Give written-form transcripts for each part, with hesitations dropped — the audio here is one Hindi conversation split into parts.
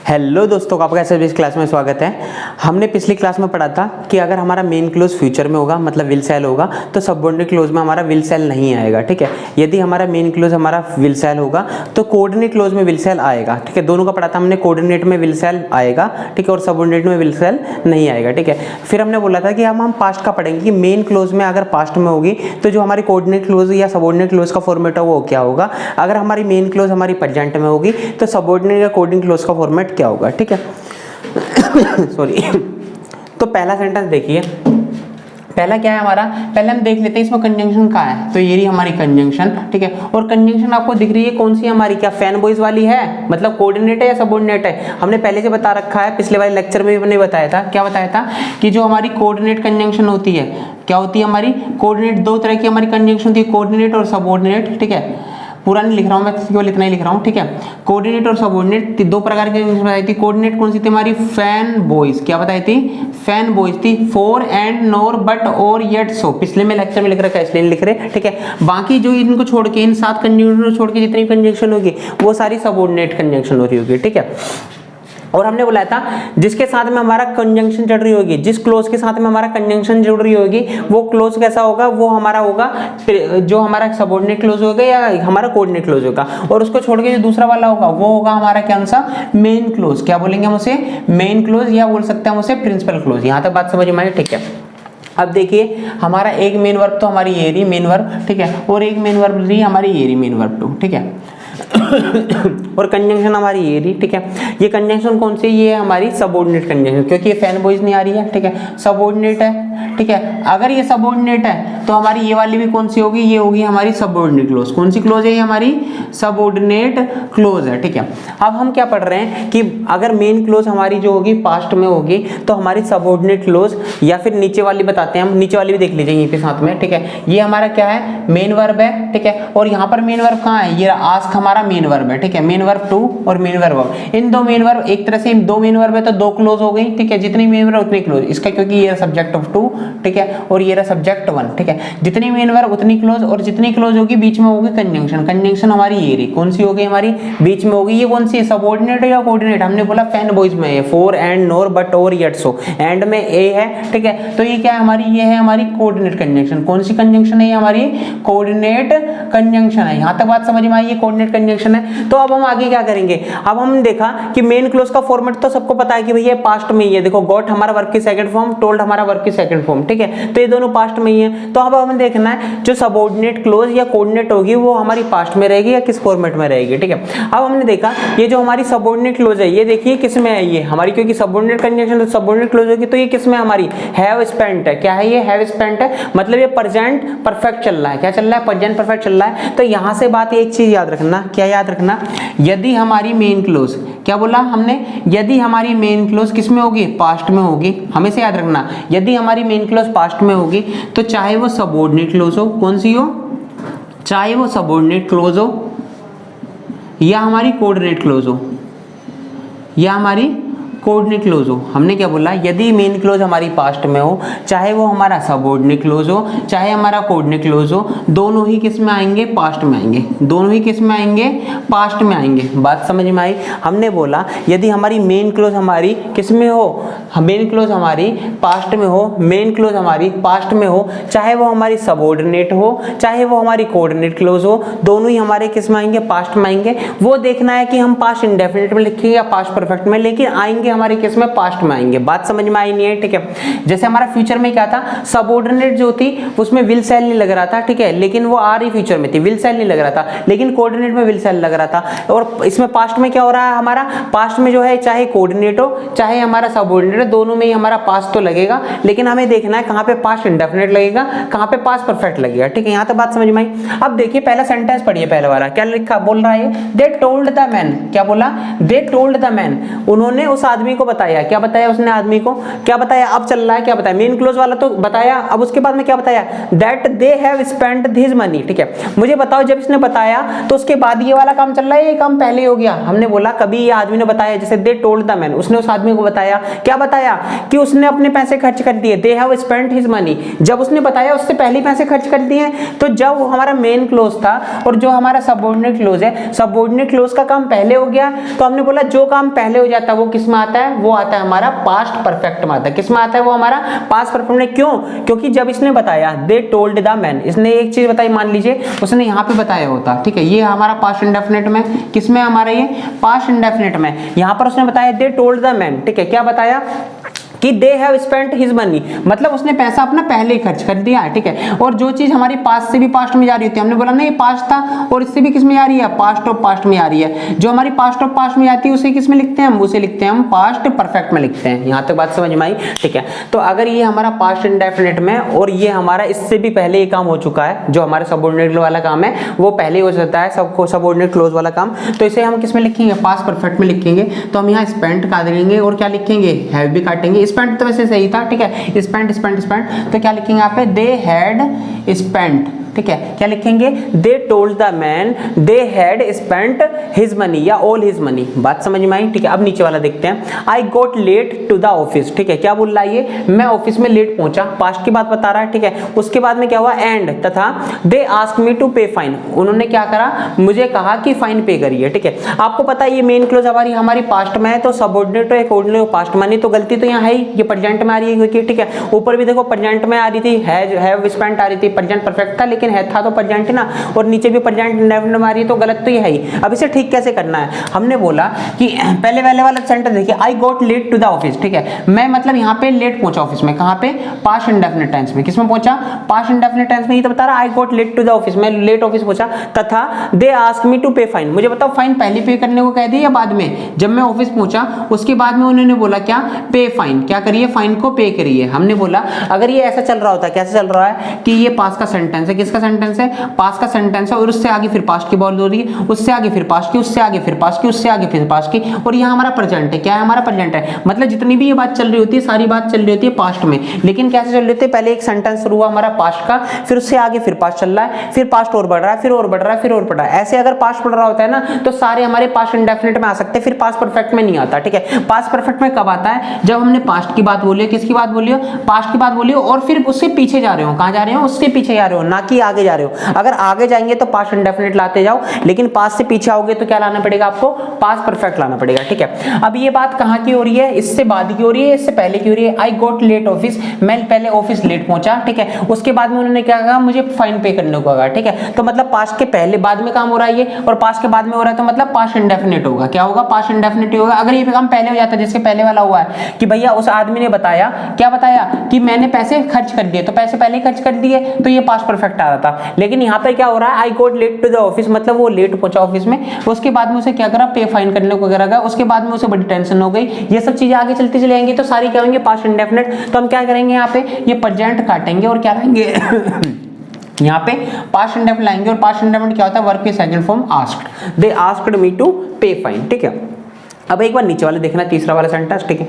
हेलो दोस्तों, आपका एसएसबी क्लास में स्वागत है। हमने पिछली क्लास में पढ़ा था कि अगर हमारा मेन क्लोज फ्यूचर में होगा, मतलब विल सेल होगा, तो सबऑर्डिनेट क्लोज में हमारा विल सेल नहीं आएगा। ठीक है, यदि हमारा मेन क्लोज हमारा विल सेल होगा तो कोऑर्डिनेट क्लोज में विल सेल आएगा। ठीक है, दोनों का पढ़ा था हमने, कोऑर्डिनेट में विल सेल आएगा, ठीक है, और सबऑर्डिनेट में विल सेल नहीं आएगा। ठीक है, फिर हमने बोला था कि हम पास्ट का पढ़ेंगे कि मेन क्लोज में अगर पास्ट में होगी तो जो हमारी कोऑर्डिनेट क्लोज या सबऑर्डिनेट क्लोज का फॉर्मेट है वो क्या होगा। अगर हमारी मेन क्लोज हमारी प्रेजेंट में होगी तो सबऑर्डिनेट या कोऑर्डिनेट क्लोज का फॉर्मेट क्या होगा। ठीक है सॉरी तो पहला सेंटेंस देखिए, पहला क्या है हमारा, पहले हम देख लेते हैं इसमें कंजंक्शन कहाँ है। तो ये रही हमारी कंजंक्शन। ठीक है, और कंजंक्शन आपको दिख रही है कौन सी हमारी, क्या फैन बॉयज वाली है, मतलब कोऑर्डिनेट है या सबऑर्डिनेट है। हमने पहले से बता रखा है, पिछले वाले लेक्चर में भी हमने बताया था, क्या बताया था कि जो हमारी कोऑर्डिनेट कंजंक्शन होती है, क्या होती है हमारी कोऑर्डिनेट, दो तरह की हमारी कंजंक्शन होती है, कोऑर्डिनेट और सबऑर्डिनेट। ठीक है, पूरा नहीं लिख रहा हूं मैं, केवल इतना ही लिख रहा हूं। ठीक है, कोऑर्डिनेट और सबऑर्डिनेट दो प्रकार की बताई थी। कोऑर्डिनेट कौन सी थी हमारी, फैन बॉयज, क्या बताई थी, फैन बॉयज थी, फॉर एंड नोर बट और येट सो। पिछले में लेक्चर में लिख रखा है इसलिए लिख रहे। ठीक है, बाकी जो इनको छोड़ के, इन 7 कंजंक्शन को छोड़ के जितनी कंजंक्शन होगी वो सारी सबऑर्डिनेट कंजंक्शन हो रही होगी। ठीक है, और हमने बोला था जिसके साथ में हमारा कंजंक्शन जुड़ रही होगी, जिस क्लोज के साथ में हमारा कंजंक्शन जुड़ रही होगी वो क्लोज कैसा होगा, वो हमारा होगा जो हमारा सबऑर्डिनेट क्लोज होगा या हमारा कोऑर्डिनेट क्लोज होगा। और उसको छोड़ के जो दूसरा वाला होगा वो होगा हमारा क्या सा, मेन क्लोज। क्या बोलेंगे हम उसे, मेन क्लोज, या बोल सकते हैं हम उसे प्रिंसिपल क्लोज। यहां तक बात समझ में आई। ठीक है, अब देखिए हमारा एक मेन वर्ब तो हमारी ये रही मेन वर्ब। ठीक है, और एक मेन वर्ब रही हमारी ये रही मेन वर्ब 2। ठीक है और कंजंक्शन हमारी ये रही। ठीक है, ये कंजंक्शन कौन सी, ये है हमारी सबऑर्डिनेट कंजंक्शन, क्योंकि ये फैन बॉयज नहीं आ रही है। ठीक है, सबऑर्डिनेट है। ठीक है, अगर ये सबऑर्डिनेट है तो हमारी ये वाली भी कौन सी होगी, ये होगी हमारी सबऑर्डिनेट क्लोज। कौन सी क्लोज है ये हमारी, सबऑर्डिनेट क्लोज है। ठीक है, अब हम क्या पढ़ रहे हैं कि अगर मेन क्लोज हमारी जो होगी पास्ट में होगी तो हमारी सबऑर्डिनेट क्लोज, या फिर नीचे वाली बताते हैं हम, नीचे वाली भी देख लीजिए यहीं पे साथ में। ठीक है, ये हमारा क्या है, मेन वर्ब है। ठीक है, और यहाँ पर मेन वर्ब कहाँ है, ये आस्क हमारा मेन वर्ब है। ठीक है, मेन वर्ब 2 और मेन वर्ब 1। इन दो मेन वर्ब, एक तरह से दो मेन वर्ब है तो दो क्लोज हो गई। ठीक है, जितनी मेन वर्ब उतनी क्लोज, इसका क्योंकि ये सब्जेक्ट ऑफ 2। ठीक है, और ये रहा सब्जेक्ट 1। ठीक है, जितनी मेन वर्ब उतनी क्लोज, और जितनी क्लोज होगी बीच में होगी कंजंक्शन। कंजंक्शन हमारी ये रही, कौन सी होगी हमारी, बीच में होगी। ये कौन सी, सबऑर्डिनेट या कोऑर्डिनेट, हमने बोला फैन बॉयज में है, फॉर एंड नोर बट और येट सो, एंड में ए है। ठीक है, तो ये क्या है हमारी, ये है हमारी कोऑर्डिनेट कंजंक्शन। कौन सी कंजंक्शन है हमारी, कोऑर्डिनेट कंजंक्शन है। यहां तक बात समझ में आई, ये कोऑर्डिनेट कंजंक्शन है। तो अब हम आगे क्या करेंगे, अब हमने देखा कि मेन क्लोज का फॉर्मेट तो सबको पता है कि भैया पास्ट में ही है। देखो गॉट हमारा वर्ब की सेकंड फॉर्म, टोल्ड हमारा वर्ब की सेकंड फॉर्म। ठीक है, तो ये दोनों पास्ट में ही है। तो अब हमें देखना है जो सबऑर्डिनेट क्लोज या कोऑर्डिनेट होगी वो हमारी पास्ट में रहेगी या किस फॉर्मेट में रहेगी। ठीक है, अब हमने देखा ये जो हमारी सबऑर्डिनेट क्लोज है, ये देखिए किस में है, ये हमारी, क्योंकि सबऑर्डिनेट कंजंक्शन तो सबऑर्डिनेट क्लोज होगी, तो ये किस में हमारी, हैव स्पेंट है। क्या है ये, हैव स्पेंट है, मतलब ये प्रेजेंट परफेक्ट चल रहा है। क्या चल रहा है, प्रेजेंट परफेक्ट चल रहा है। तो यहां से बात एक चीज याद रखना, क्या याद रखना, यदि हमारी मेन क्लोज, क्या बोला हमने, यदि हमारी मेन क्लोज किस में होगी, पास्ट में होगी। हमेशा याद रखना, यदि हमारी मेन क्लोज पास्ट में होगी तो चाहे वो सबऑर्डिनेट क्लोज हो, कौन सी हो, चाहे वो सबऑर्डिनेट क्लोज हो या हमारी कोऑर्डिनेट क्लोज हो, या हमारी कोऑर्डिनेट क्लोज हो। हमने क्या बोला, यदि मेन क्लोज हमारी पास्ट में हो, चाहे वो हमारा सबऑर्डिनेट क्लोज हो, चाहे हमारा कोऑर्डिनेट क्लोज हो, दोनों ही किस में आएंगे, पास्ट में आएंगे। दोनों ही किस में आएंगे, पास्ट में आएंगे। बात समझ में आई। हमने बोला यदि हमारी मेन क्लोज हमारी किस में हो, मेन क्लोज हमारी पास्ट में हो, मेन क्लोज हमारी पास्ट में हो, चाहे वो हमारी सबऑर्डिनेट हो, चाहे वो हमारी कोऑर्डिनेट क्लोज हो, दोनों ही हमारे किस में आएंगे, पास्ट में आएंगे। वो देखना है कि हम पास्ट इंडेफिनिट में लिखेंगे या पास्ट परफेक्ट में, लेकिन आएंगे हमारे केस में पास्ट में आएंगे। बात समझ में आई नहीं है। ठीक है, जैसे हमारा फ्यूचर में क्या था, सबऑर्डिनेट जो थी उसमें विल सेल नहीं लग रहा था। ठीक है, लेकिन वो आ रही फ्यूचर में थी, विल सेल नहीं लग रहा था, लेकिन कोऑर्डिनेट में विल सेल लग रहा था। और इसमें पास्ट में क्या हो रहा है, हमारा पास्ट में जो है चाहे कोऑर्डिनेट हो चाहे हमारा सबऑर्डिनेट हो, दोनों में ही हमारा पास्ट तो लगेगा, लेकिन हमें देखना है कहां पे पास्ट इंडेफिनिट लगेगा, कहां पे पास्ट परफेक्ट लगेगा। ठीक है, यहां तक बात समझ में आई। अब देखिए पहला सेंटेंस पढ़िए, पहले वाला क्या लिखा, बोल रहा है दे टोल्ड द मैन। क्या बोला, दे टोल्ड द मैन, उन्होंने उस आदमी को बताया। क्या बताया उसने आदमी को, क्या बताया, अब चल रहा है क्या बताया, मेन क्लोज वाला तो बताया, अब उसके बाद में क्या बताया, that they have spent his money. ठीक है, मुझे बताओ जब इसने बताया तो उसके बाद ये वाला काम चल रहा है, ये काम पहले हो गया। हमने बोला कभी ये आदमी ने बताया, जैसे दे टोल्ड द मैन, उसने उस आदमी को बताया। क्या बताया कि उसने अपने पैसे खर्च कर दिए, they have spent his money. जब उसने बताया उससे पहले पैसे खर्च कर दिए, तो जब हमारा मेन क्लोज था और जो हमारा सबऑर्डिनेट क्लोज है, सबऑर्डिनेट क्लोज का काम पहले हो गया, तो हमने बोला जो काम पहले हो जाता है वो किस में आता है, वो आता है हमारा पास्ट परफेक्ट में आता है। किस में आता है वो हमारा पास्ट परफेक्ट में। क्यों? क्योंकि जब इसने बताया दे टोल्ड द मैन, इसने एक चीज बताई, मान लीजिए उसने यहाँ पे बताया होता, ठीक है, ये हमारा पास्ट इंडेफिनिट में, किसमें हमारा ये पास्ट इंडेफिनिट में, यहाँ पर उसने बताया दे टोल्ड द मैन, ठीक है, क्या बताया कि they have spent his money, मतलब उसने पैसा अपना पहले ही खर्च कर दिया है, ठीक है। और जो चीज हमारी पास्ट से भी पास्ट में जा रही होती है, हमने बोला नहीं पास्ट था, और इससे भी किस में आ रही है, पास्ट ऑफ पास्ट में आ रही है। जो हमारी पास्ट ऑफ पास्ट में आती है उसे किस में लिखते हैं हम, उसे लिखते हैं हम पास्ट परफेक्ट में लिखते हैं। यहाँ तक बात समझ में आई, ठीक है। तो अगर ये हमारा पास्ट इंडेफिनिट में और ये हमारा इससे भी पहले ये काम हो चुका है, जो हमारा सबऑर्डिनेट वाला काम है वो पहले हो जाता है, सबको सबऑर्डिनेट क्लोज वाला काम, तो इसे हम किस में लिखेंगे, पास्ट परफेक्ट में लिखेंगे। तो हम यहाँ स्पेंट काट देंगे और क्या लिखेंगे, हैव भी काटेंगे। स्पेंट तो वैसे सही था, ठीक है, स्पेंट स्पेंट स्पेंट, तो क्या लिखेंगे यहाँ पे, दे हैड स्पेंट, ठीक है, क्या लिखेंगे, they told the man they had spent his money या ऑल हिज मनी। बात समझ में आई, ठीक है। अब नीचे वाला देखते हैं, आई गोट लेट टू द ऑफिस, ठीक है, क्या बोल रहा है ये, मैं ऑफिस में लेट पहुंचा, पास्ट की बात बता रहा है, ठीक है। उसके बाद में क्या हुआ, एंड तथा they ask me to pay fine, उन्होंने क्या करा, मुझे कहा कि फाइन पे करिए, ठीक है। आपको पता है ये मेन क्लोज हमारी पास्ट में है, तो सबऑर्डिनेट और कोऑर्डिनेट पास्ट में नहीं, तो गलती तो यहाँ है ही, ये प्रेजेंट में आ रही है क्योंकि, ठीक है, ऊपर भी देखो प्रेजेंट में आ रही थी, हैव स्पेंट आ रही थी, प्रेजेंट परफेक्ट था, लेकिन है था तो प्रेजेंट ना, और नीचे भी प्रेजेंट इंडेफिनिट में आ रही है, तो गलत तो ये है ही। अब इसे ठीक कैसे करना है, हमने बोला कि पहले वाला सेंटेंस देखिए, I got late to the office, ठीक है, मैं मतलब यहाँ पे लेट पहुंचा ऑफिस में, कहाँ पे, पास्ट इंडेफिनिट टेंस में, किसमें पहुंचा, पास्ट इंडेफिनिट टेंस में, ये तो बता रहा I got late to the office, मैं लेट ऑफिस पहुंचा, तथा they ask me to pay fine, मुझे बताओ फाइन पहले पे करने को कह दिया या बाद में, जब मैं ऑफिस पहुंचा उसके बाद में उन्होंने बोला क्या, पे फाइन, क्या करिए, फाइन को पे करिए। हमने बोला अगर ये ऐसा चल रहा होता, कैसे चल रहा है कि ये पास्ट का सेंटेंस है, किसका सेंटेंस है, पास्ट का सेंटेंस है, और उससे आगे फिर पास्ट की बात हो रही है, उससे आगे फिर पास्ट की, उससे आगे फिर पास्ट की, उससे आगे फिर पास्ट की, और यहाँ हमारा प्रेजेंट है, क्या है हमारा प्रेजेंट है, मतलब जितनी भी ये बात चल रही होती है सारी बात चल रही होती है पास्ट में, लेकिन कैसे चल रही होती है, पहले एक सेंटेंस शुरू हुआ हमारा पास्ट का, फिर उससे आगे फिर पास्ट चल रहा है, फिर पास्ट और बढ़ रहा है, फिर और बढ़ रहा है, फिर और बढ़ रहा है, ऐसे अगर पास्ट बढ़ रहा होता है ना, तो सारे हमारे पास्ट इंडेफिनिट में आ सकते हैं, फिर पास्ट परफेक्ट में नहीं आता, ठीक है। पास्ट परफेक्ट में कब आता है, जब हमने पास्ट की बात बोली, किसकी बात बोली हो, पास्ट की बात बोली हो, और फिर उससे पीछे जा रहे हो, कहां जा रहे हो, उससे पीछे जा रहे हो, ना कि आगे जा रहे हो। अगर आगे जाएंगे तो पास्ट इंडेफिनिट लाते जाओ, लेकिन पास्ट से पीछे आओगे तो क्या लाना पड़ेगा आपको, पास्ट परफेक्ट लाना पड़ेगा, ठीक है। अब ये बात कहां की हो रही है, इससे बाद की हो रही है, इससे पहले की हो रही है। आई गॉट लेट ऑफिस, मैं पहले ऑफिस लेट पहुंचा, ठीक है, उसके बाद में उन्होंने क्या कहा, मुझे फाइन पे करने को कहा, ठीक है। तो मतलब पास्ट के पहले बाद में काम हो रहा है ये, और पास्ट के बाद में हो रहा है, तो मतलब पास्ट इंडेफिनिट होगा, क्या होगा, पास्ट इंडेफिनिट होगा। अगर ये काम पहले हो जाता है, जैसे पहले वाला हुआ है कि भैया उस आदमी ने बताया, क्या बताया, कि मैंने पैसे खर्च कर दिए, तो पैसे पहले ही खर्च कर दिए, तो ये पास्ट परफेक्ट आ रहा था। लेकिन यहाँ पर क्या हो रहा है, I got late to the office, मतलब वो लेट पहुंचा ऑफिस में, उसके बाद में उसे क्या करा, पे फाइन करने को करा, उसके बाद में उसे बड़ी टेंशन हो गई, ये सब चीजें आगे चलती चली जाएंगी, तो सारी क्या होंगे, पास्ट इंडेफिनिट। तो हम क्या करेंगे, यहाँ पे ये प्रेजेंट काटेंगे और क्या लाएंगे यहाँ पे पास्ट इंडेफिनिट लाएंगे, और पास्ट इंडेफिनिट क्या होता है, वर्ब की second form asked, they asked me to pay fine, ठीक है। अब एक बार नीचे वाले देखना, तीसरा वाला सेंटेंस, ठीक है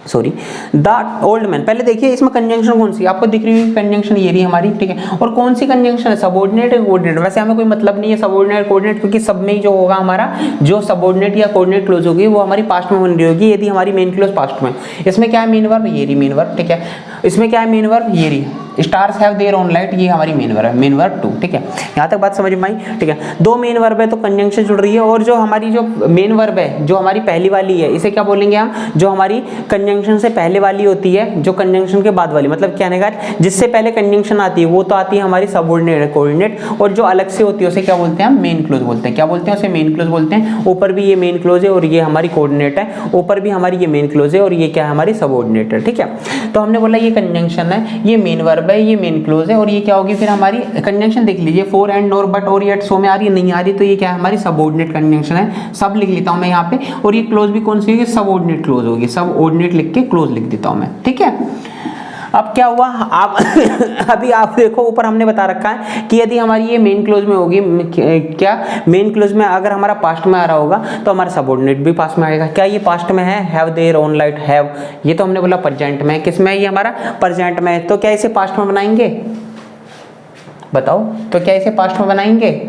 सॉरी, द ओल्ड मैन, पहले देखिए इसमें कंजंक्शन कौन सी आपको दिख रही है, कंजंक्शन ये रही हमारी, ठीक है। और कौन सी कंजंक्शन है, सबऑर्डिनेट है कोऑर्डिनेट, वैसे हमें कोई मतलब नहीं है सबऑर्डिनेट कोऑर्डिनेट, क्योंकि सब में ही जो होगा हमारा, जो सबऑर्डिनेट या कोऑर्डिनेट क्लोज होगी वो हमारी पास्ट में बन रही होगी, यदि हमारी मेन क्लोज पास्ट में। इसमें क्या है, मेन वर्ब, ये रही मेन वर्ब, ठीक है। इसमें क्या है, मेन वर्ब, ये रही, stars have their own light, ये हमारी मेन वर्ब है, मेन वर्ब 2, ठीक है। यहाँ तक बात समझ में आई, ठीक है। दो मेन वर्ब है तो कंजंक्शन जुड़ रही है, और जो हमारी जो मेन वर्ब है, जो हमारी पहली वाली है, इसे क्या बोलेंगे हम, जो हमारी कंजंक्शन से पहले वाली होती है, जो कंजंक्शन के बाद वाली, मतलब क्या है, जिससे पहले कंजंक्शन आती है वो तो आती है हमारी सबऑर्डिनेट कोऑर्डिनेट, और जो अलग से होती है उसे क्या बोलते हैं, हम मेन क्लोज बोलते हैं। क्या बोलते हैं, उसे मेन क्लोज बोलते हैं। ऊपर भी ये मेन क्लोज है और ये हमारी कोऑर्डिनेट है, ऊपर भी हमारी ये मेन क्लोज है और ये क्या है, हमारी सबऑर्डिनेट है, ठीक है। तो हमने बोला ये कंजंक्शन है, ये मेन वर्ब है, ये मेन क्लोज है, और ये क्या होगी फिर हमारी कंजंक्शन, देख लीजिए, फॉर एंड और बट और येट सो में आ रही है, नहीं आ रही, तो ये क्या है, हमारी सबऑर्डिनेट कंजंक्शन है, सब लिख लेता हूं मैं यहाँ पे। और ये क्लोज भी कौन सी होगी, सबऑर्डिनेट क्लोज होगी, सबऑर्डिनेट लिख के क्लोज लिख देता हूं मैं, ठीक है। अब क्या हुआ, आप अभी आप देखो ऊपर हमने बता रखा है कि यदि हमारी ये मेन क्लोज में होगी, क्या मेन क्लोज में अगर हमारा पास्ट में आ रहा होगा तो हमारा सबऑर्डिनेट भी पास्ट में आएगा। क्या ये पास्ट में है, have their own light, have, ये तो हमने बोला प्रेजेंट में, किस में, ये हमारा प्रेजेंट में, तो क्या इसे पास्ट में बनाएंगे, बताओ, तो क्या इसे पास्ट में बनाएंगे,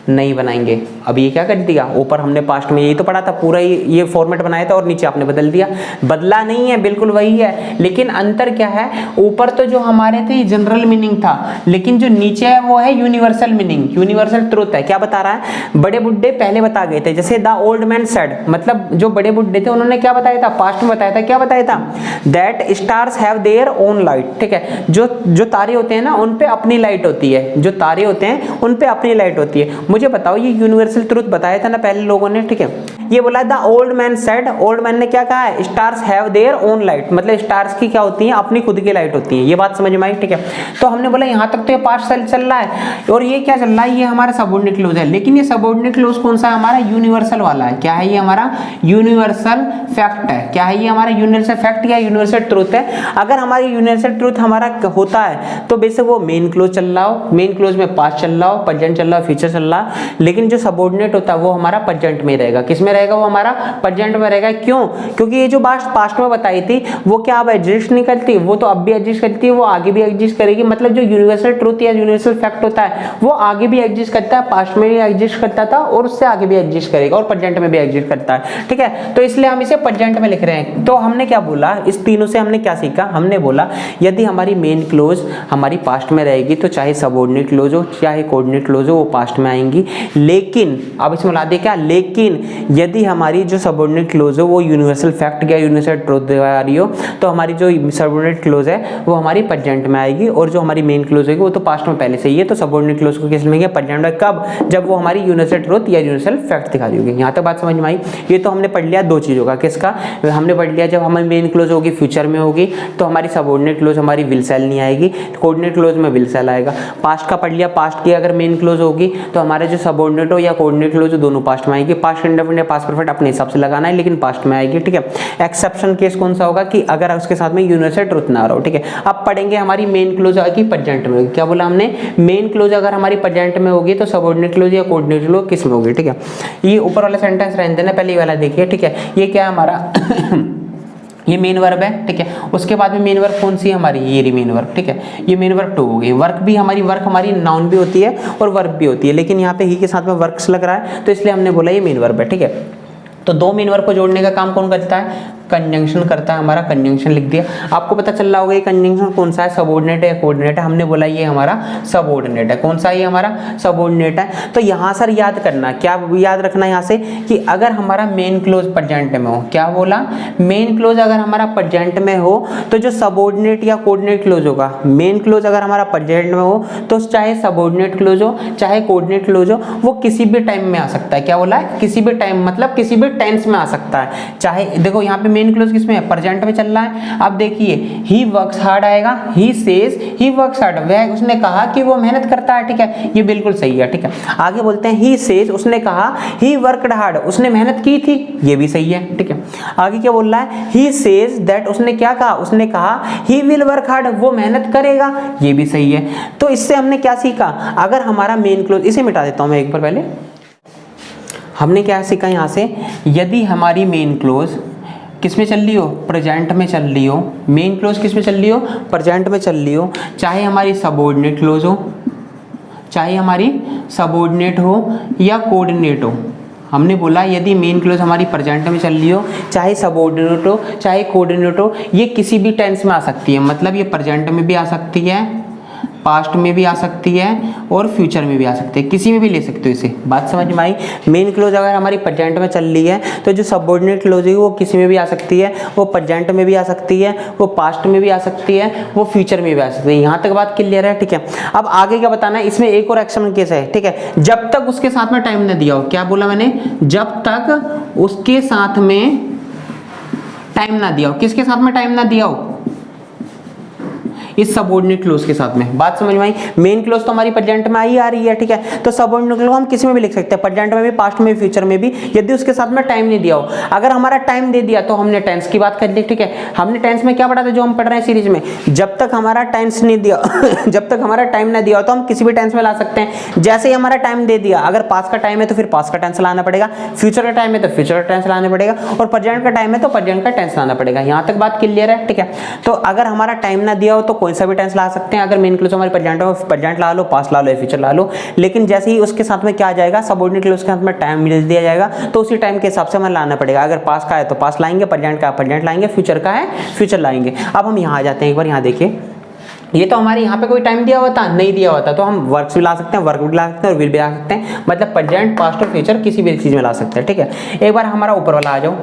नहीं बनाएंगे। अब ये क्या कर दिया, ऊपर हमने पास्ट में यही तो पढ़ा था, पूरा ये फॉर्मेट बनाया था और नीचे आपने बदल दिया। बदला नहीं है, बिल्कुल वही है, लेकिन अंतर क्या है, ऊपर तो जो हमारे थे जनरल मीनिंग था, लेकिन जो नीचे है वो है यूनिवर्सल मीनिंग, यूनिवर्सल ट्रूथ है। क्या बता रहा है, बड़े बुड्ढे पहले बता गए थे, जैसे द ओल्ड मैन सेड, मतलब जो बड़े बुड्ढे थे उन्होंने क्या बताया था, पास्ट में बताया था, क्या बताया था, that stars have their own light, ठीक है, जो तारे होते हैं ना उन पे अपनी लाइट होती है, जो तारे होते हैं उन पे अपनी लाइट होती है। मुझे बताओ ये यूनिवर्सल ट्रूथ बताया था ना पहले लोगों ने, ठीक है। ये बोला the old man said, old man ने क्या कहा है, stars have their own light, मतलब स्टार्स की क्या होती है, अपनी खुद की लाइट होती है। ये बात समझ में आई, ठीक है। तो हमने बोला यहाँ तक तो ये पास्ट चल रहा है, और ये क्या चल रहा है, ये हमारा सबऑर्डिनेट क्लॉज है, लेकिन ये सबऑर्डिनेट क्लॉज कौन सा है, हमारा यूनिवर्सल वाला है। क्या है ये, हमारा यूनिवर्सल फैक्ट है। क्या है ये, हमारा यूनिवर्सल फैक्ट या यूनिवर्सल ट्रूथ है। अगर हमारी यूनिवर्सल ट्रूथ हमारा होता है तो बेशक वो मेन क्लॉज चल रहा हो, मेन क्लॉज में पास्ट चल रहा हो, प्रेजेंट चल रहा हो, फ्यूचर चल रहा है, लेकिन जो सबऑर्डिनेट होता है वो हमारा प्रेजेंट में रहेगा। किस में रहेगा, वो हमारा प्रेजेंट में रहेगा। क्यों, क्योंकि ये जो बात पास्ट में बताई थी वो क्या अब एग्जिस्ट नहीं करती, वो तो अब भी एग्जिस्ट करती है, वो आगे भी एग्जिस्ट करेगी। मतलब जो यूनिवर्सल ट्रूथ या यूनिवर्सल फैक्ट होता है वो आगे भी एग्जिस्ट करता है, पास्ट में भी एग्जिस्ट करता था और उससे आगे भी एग्जिस्ट करेगा, और प्रेजेंट में भी एग्जिस्ट करता है, ठीक है। तो इसलिए हम इसे प्रेजेंट में लिख रहे हैं। तो हमने क्या बोला, इस तीनों से हमने क्या सीखा, हमने बोला यदि हमारी मेन क्लोज हमारी पास्ट में रहेगी तो चाहे सबऑर्डिनेट क्लोज हो चाहे कोऑर्डिनेट क्लोज हो वो पास्ट में आएंगी। लेकिन अब इसमें ला दे क्या, लेकिन यदि हमारी जो सबऑर्डिनेट क्लोज हो वो यूनिवर्सल फैक्ट या यूनिवर्सल ट्रूथ आ रही हो तो हमारी जो सबऑर्डिनेट क्लोज है वो हमारी प्रेजेंट में आएगी, और जो हमारी मेन क्लोज होगी वो तो पास्ट में पहले से ही है। तो सबऑर्डिनेट क्लोज को किस में प्रेजेंट में, कब, जब वो हमारी यूनिवर्सल ट्रूथ या यूनिवर्सल फैक्ट दिखा दी होगी। यहाँ तक बात समझ में आई। ये तो हमने पढ़ लिया दो चीज़ों का, किसका, हमने पढ़ लिया जब हमारी मेन क्लोज होगी फ्यूचर में होगी तो हमारी सबऑर्डिनेट क्लोज हमारी विल सेल नहीं आएगी, कोऑर्डिनेट क्लोज में विल सेल आएगा। पास्ट का पढ़ लिया, पास्ट की अगर मेन क्लोज होगी तो हमारे जो सबऑर्डिनेट हो या कोऑर्डिनेट क्लोज दोनों पास्ट में आएगी। पास्ट इंडेफिनिट या पास्ट परफेक्ट अपने हिसाब से लगाना है, लेकिन पास्ट में आएगी, ठीक है। एक्सेप्शन केस कौन सा होगा, कि अगर उसके साथ में यूनिवर्सल ट्रूथ ना रहा हो, ठीक है। अब पढ़ेंगे हमारी मेन क्लोज आएगी प्रेजेंट में होगी। क्या बोला हमने, मेन क्लोज अगर हमारी प्रेजेंट में होगी तो सबऑर्डिनेट क्लोज या कोऑर्डिनेट क्लोज किस में होगी, ठीक है। ये ऊपर वाला सेंटेंस रहने देना, पहले वाला देखिए, ठीक है। ये क्या है हमारा ये मेन वर्ब है, ठीक है। उसके बाद में मेन वर्ब कौन सी है हमारी, ये रही मेन वर्ब, ठीक है। ये मेन वर्ब 2 हो गई। वर्क भी हमारी, वर्क हमारी नाउन भी होती है और वर्ब भी होती है, लेकिन यहाँ पे ही के साथ में वर्क्स लग रहा है तो इसलिए हमने बोला ये मेन वर्ब है, ठीक है। तो दो मेन वर्ब को जोड़ने का काम कौन करता है, कंजंक्शन करता है, हमारा कंजंक्शन लिख दिया। आपको पता चल रहा होगा ये कंजंक्शन कौन सा है, सबऑर्डिनेट है या कोऑर्डिनेट है। हमने बोला ये हमारा सबऑर्डिनेट है। कौन सा ये हमारा सबऑर्डिनेट है। तो यहाँ सर याद करना, क्या याद रखना यहाँ से, कि अगर हमारा मेन क्लोज प्रेजेंट में हो, क्या बोला, मेन क्लोज अगर हमारा प्रेजेंट में हो तो जो सबऑर्डिनेट या कोऑर्डिनेट क्लोज होगा, मेन क्लोज अगर हमारा प्रेजेंट में हो तो चाहे सबऑर्डिनेट क्लोज हो चाहे कोऑर्डिनेट क्लोज हो वो किसी भी टाइम में आ सकता है। क्या बोला है, किसी भी टाइम, मतलब किसी भी टेंस में आ सकता है। चाहे देखो यहाँ पे मेन क्लोज किसमें है, प्रेजेंट में चल रहा है। अब देखिए ही वर्क्स हार्ड आएगा, he says he works hard, वह उसने कहा कि वो मेहनत करता है, ठीक है, ये बिल्कुल सही है, ठीक है। आगे बोलते हैं ही सेज, उसने कहा ही वर्कड हार्ड, उसने मेहनत की थी, ये भी सही है, ठीक है। आगे क्या बोल रहा है, ही सेज दैट, उसने क्या कहा, उसने कहा ही विल वर्क हार्ड, वो मेहनत करेगा, ये भी सही है। तो इससे हमने क्या सीखा, अगर हमारा मेन क्लोज, इसे मिटा देता हूं मैं एक बार पहले, हमने क्या सीखा यहाँ से, यदि हमारी मेन क्लोज किस में चल रही हो, प्रेजेंट में चल रही हो, मेन क्लोज किस में चल रही हो, प्रेजेंट में चल रही हो, चाहे हमारी सबऑर्डिनेट क्लोज हो, चाहे हमारी सबऑर्डिनेट हो या कोऑर्डिनेट हो। हमने बोला यदि मेन क्लोज हमारी प्रेजेंट में चल रही हो, चाहे सबऑर्डिनेट हो चाहे कोऑर्डिनेट हो, ये किसी भी टेंस में आ सकती है, मतलब ये प्रेजेंट में भी आ सकती है, पास्ट में भी आ सकती है और फ्यूचर में भी आ सकती है, किसी में भी ले सकते हो इसे। बात समझ में आई। मेन क्लोज अगर हमारी प्रेजेंट में चल रही है तो जो सबऑर्डिनेट क्लोज है वो किसी में भी आ सकती है, वो प्रेजेंट में भी आ सकती है, वो पास्ट में भी आ सकती है, वो फ्यूचर में भी आ सकती है। यहाँ तक बात क्लियर है, ठीक है। अब आगे क्या बताना है, इसमें एक और एक्शन केस है, ठीक है। जब तक उसके साथ में टाइम न दिया हो, क्या बोला मैंने, जब तक उसके साथ में टाइम ना दिया हो, किसके साथ में टाइम ना दिया हो, इस सबऑर्डिनेट क्लोज के साथ में। बात समझ में आई। मेन क्लोज तो हमारी प्रेजेंट में आई आ रही है, ठीक है, तो सबऑर्डिनेट क्लोज हम किसी में भी लिख सकते हैं, प्रेजेंट में भी, पास्ट में भी, फ्यूचर में भी, यदि उसके साथ में टाइम नहीं दिया हो। अगर हमारा टाइम दे दिया तो हमने टेंस की बात कर ली, ठीक है। हमने टेंस में क्या पढ़ा था, जो हम पढ़ रहे हैं सीरीज में, जब तक हमारा टेंस नहीं दिया जब तक हमारा टाइम ना दिया हो तो हम किसी भी टेंस में ला सकते हैं। जैसे ही हमारा टाइम दे दिया, अगर पास्ट का टाइम है तो फिर पास्ट का टेंस लाना पड़ेगा, फ्यूचर का टाइम है तो फ्यूचर का टेंस लाना पड़ेगा, और प्रेजेंट का टाइम है तो प्रेजेंट का टेंस लाना पड़ेगा। यहाँ तक बात क्लियर है, ठीक है। तो अगर हमारा टाइम ना दिया हो तो कोई सा भी टेंस ला सकते हैं। अगर मेन क्लोज हमारे प्रेजेंट हो, प्रेजेंट ला लो, पास्ट ला लो या फ्यूचर ला लो। लेकिन जैसे ही उसके साथ में क्या आ जाएगा, सबऑर्डिनेट क्लोज के साथ में टाइम मिल दिया जाएगा, तो उसी टाइम के हिसाब से हमें लाना पड़ेगा। अगर पास्ट का है तो पास्ट लाएंगे, प्रेजेंट का प्रेजेंट लाएंगे, फ्यूचर का है फ्यूचर लाएंगे। अब हम यहाँ आ जाते हैं, एक बार यहाँ देखिए, ये तो हमारे यहाँ पे कोई टाइम दिया हुआ था नहीं दिया हुआ था, तो हम वर्क्स भी ला सकते हैं, वर्क भी ला सकते हैं और विल भी ला सकते हैं। मतलब प्रेजेंट, पास्ट और फ्यूचर किसी भी चीज़ में ला सकते हैं। ठीक है, एक बार हमारा ऊपर वाला आ जाओ।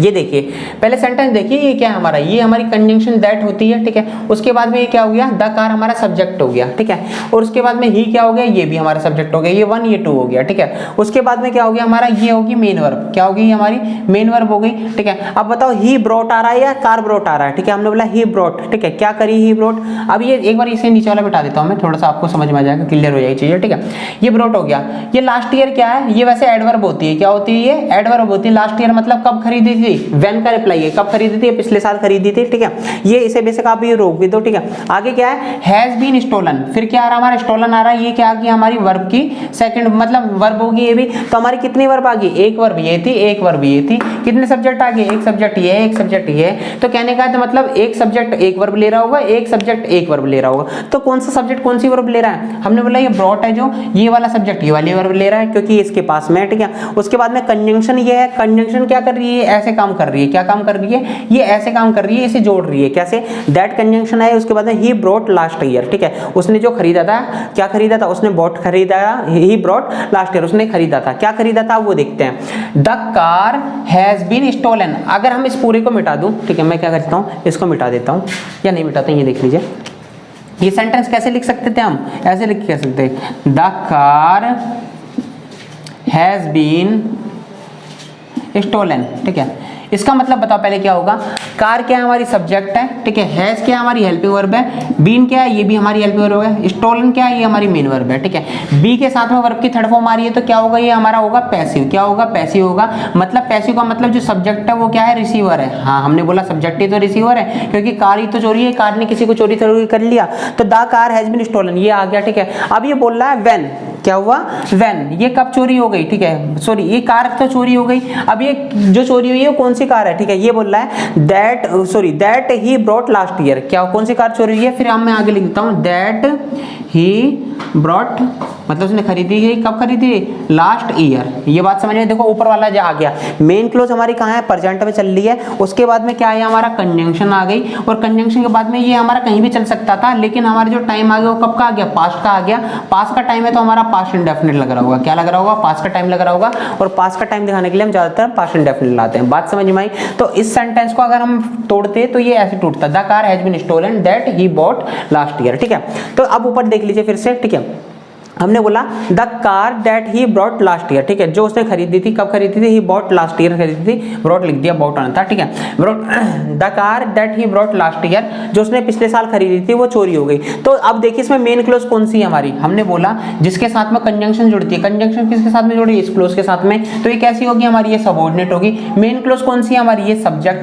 ये देखिए पहले सेंटेंस देखिए, ये क्या है हमारा, ये हमारी कंजंक्शन दैट होती है। ठीक है, उसके बाद में ये क्या हो गया, द कार हमारा सब्जेक्ट हो गया। ठीक है, और उसके बाद में ही क्या हो गया, ये भी हमारा सब्जेक्ट हो गया, ये 1 ये 2 हो गया। ठीक है, उसके बाद में क्या हो गया हमारा, ये होगी मेन वर्ब, क्या होगी हमारी मेन वर्ब हो गई। ठीक है, अब बताओ ही ब्रॉट आ रहा है या कार ब्रॉट आ रहा है। ठीक है, हमने बोला ही ब्रॉट। ठीक है, क्या करी ही ब्रॉट। अब ये एक बार इसे नीचे वाला बिठा देता हूँ मैं, थोड़ा सा आपको समझ में आ जाएगा, क्लियर हो जाएगी चीजें। ठीक है, ये ब्रॉट हो गया। ये लास्ट ईयर क्या है, ये वैसे एडवर्ब होती है, क्या होती है ये एडवर्ब होती है। लास्ट ईयर मतलब कब खरीदी थी, व्हेन का कब खरीदी थी, पिछले साल खरीदी थी। ठीक है, ये इसे बेसिक आप ये रोक भी दो। ठीक है, आगे क्या है, हैज बीन स्टोलन, फिर क्या आ रहा हमारा स्टोलन आ रहा है, ये क्या आ गई हमारी वर्ब की सेकंड, मतलब वर्ब होगी ये भी। तो हमारी कितनी वर्ब आ गई, एक वर्ब ये थी, एक वर्ब ये थी। कितने सब्जेक्ट आ गए, एक सब्जेक्ट ये है, एक सब्जेक्ट ये है। तो कहने का मतलब एक सब्जेक्ट एक वर्ब ले रहा होगा, एक सब्जेक्ट एक वर्ब ले रहा होगा। तो कौन सा सब्जेक्ट कौन सी वर्ब ले रहा है, हमने बोला ये ब्रॉट है, जो ये वाला सब्जेक्ट ये वाली वर्ब ले रहा है क्योंकि इसके पास में। ठीक है, उसके बाद में कंजंक्शन ये है, कंजंक्शन क्या कर रही है, ऐसे काम कर रही है, क्या काम कर रही है, ये ऐसे काम कर रही है, इसे जोड़ रही है। कैसे, दैट कंजंक्शन है, उसके बाद में ही ब्रॉट लास्ट ईयर। ठीक है, उसने जो खरीदा था, क्या खरीदा था, उसने बॉट खरीदा, ही ब्रॉट लास्ट ईयर, उसने खरीदा था। क्या खरीदा था वो देखते हैं। The car has been stolen, अगर हम इस पूरे को मिटा दूं, ठीक है, मैं क्या करता हूं, इसको मिटा देता हूं या नहीं मिटाता, ये देख लीजिए। ये सेंटेंस कैसे लिख सकते थे हम, ऐसे लिख कह सकते, the car has been stolen. ठीक है, इसका मतलब बताओ पहले क्या होगा, कार क्या है हमारी सब्जेक्ट है। ठीक है, हैज क्या है हमारी हेल्पिंग वर्ब है, बीन क्या है ये भी हमारी हेल्पिंग वर्ब है, स्टोलन क्या है ये हमारी मेन वर्ब है। ठीक है, बी के साथ में वर्ब की थर्ड फॉर्म आ रही है, तो क्या होगा, ये हमारा होगा पैसिव। क्या होगा, पैसिव होगा। मतलब पैसिव का मतलब जो सब्जेक्ट है वो क्या है, रिसीवर है। हाँ, हमने बोला सब्जेक्ट ही तो रिसीवर है, क्योंकि कार ही तो चोरी है, कार ने किसी को चोरी कर लिया, तो the car has been stolen ये आ गया। ठीक है, अब ये बोल रहा है व्हेन, क्या हुआ, व्हेन, ये कब चोरी हो गई। ठीक है, सॉरी ये कार तो चोरी हो गई। अब ये जो चोरी हुई है वो कौन सी कार है। ठीक है, ये बोल रहा है that he brought last year, क्या कौन सी कार चोरी हुई है। फिर मैं आगे लिख देता हूँ, दैट ही ब्रॉट, मतलब उसने खरीदी है, कब खरीदी, लास्ट ईयर। ये बात समझ में, देखो ऊपर वाला जो आ गया, मेन क्लोज हमारी कहाँ है, प्रेजेंट में चल रही है। उसके बाद में क्या है, हमारा कंजंक्शन आ गई, और कंजंक्शन के बाद में ये हमारा कहीं भी चल सकता था, लेकिन हमारा जो टाइम आ गया वो कब का आ गया, पास्ट का आ गया। पास्ट का टाइम है तो हमारा पास्ट इंडेफिनिट लग रहा होगा, क्या लग रहा होगा, पास्ट का टाइम लग रहा होगा। और पास्ट का टाइम दिखाने के लिए हम ज्यादातर पास्ट इंडेफिनिट लाते हैं। बात समझ में आई। तो इस सेंटेंस को अगर हम तोड़ते तो ये ऐसे टूटता, the car has been stolen that he bought last year. ठीक है, तो अब ऊपर देख लीजिए फिर से। ठीक है, हमने बोला the car that he brought last year. ठीक है, जो उसने खरीदी थी, कब खरीदी थी, ही बॉट लास्ट ईयर खरीदी थी, ब्रॉट लिख दिया, बॉट आना था। ठीक है, brought, the car that he brought last year, जो उसने पिछले साल खरीदी थी वो चोरी हो गई। तो अब देखिए इसमें मेन क्लोज कौन सी है हमारी, हमने बोला जिसके साथ में कंजंक्शन जुड़ती है। कंजंक्शन किसके साथ में जुड़ी, इस क्लोज के साथ में, तो ये कैसी होगी हमारी, ये सबऑर्डिनेट होगी। मेन क्लोज कौन सी है हमारी, ये सब्जेक्ट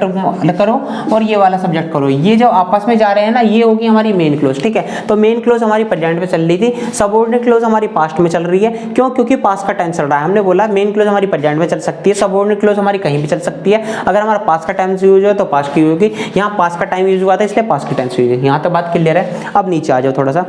करो और ये वाला सब्जेक्ट करो, ये जो आपस में जा रहे हैं ना, ये होगी हमारी मेन क्लोज। ठीक है, तो मेन क्लोज हमारी प्रेजेंट में चल रही थी, सबऑर्डिनेट क्लोज हमारी पास्ट में चल रही है। क्यों, क्योंकि पास्ट का टाइम चल रहा है। हमने बोला मेन क्लोज हमारी प्रेजेंट में चल सकती है, सबऑर्डिनेट क्लोज हमारी कहीं भी चल सकती है। अगर हमारा पास्ट का टाइम यूज हो तो पास्ट की होगी, यहाँ पास्ट का टाइम यूज हुआ था इसलिए पास्ट की टाइम यूज है। यहाँ तो बात क्लियर है। अब नीचे आ जाओ, थोड़ा सा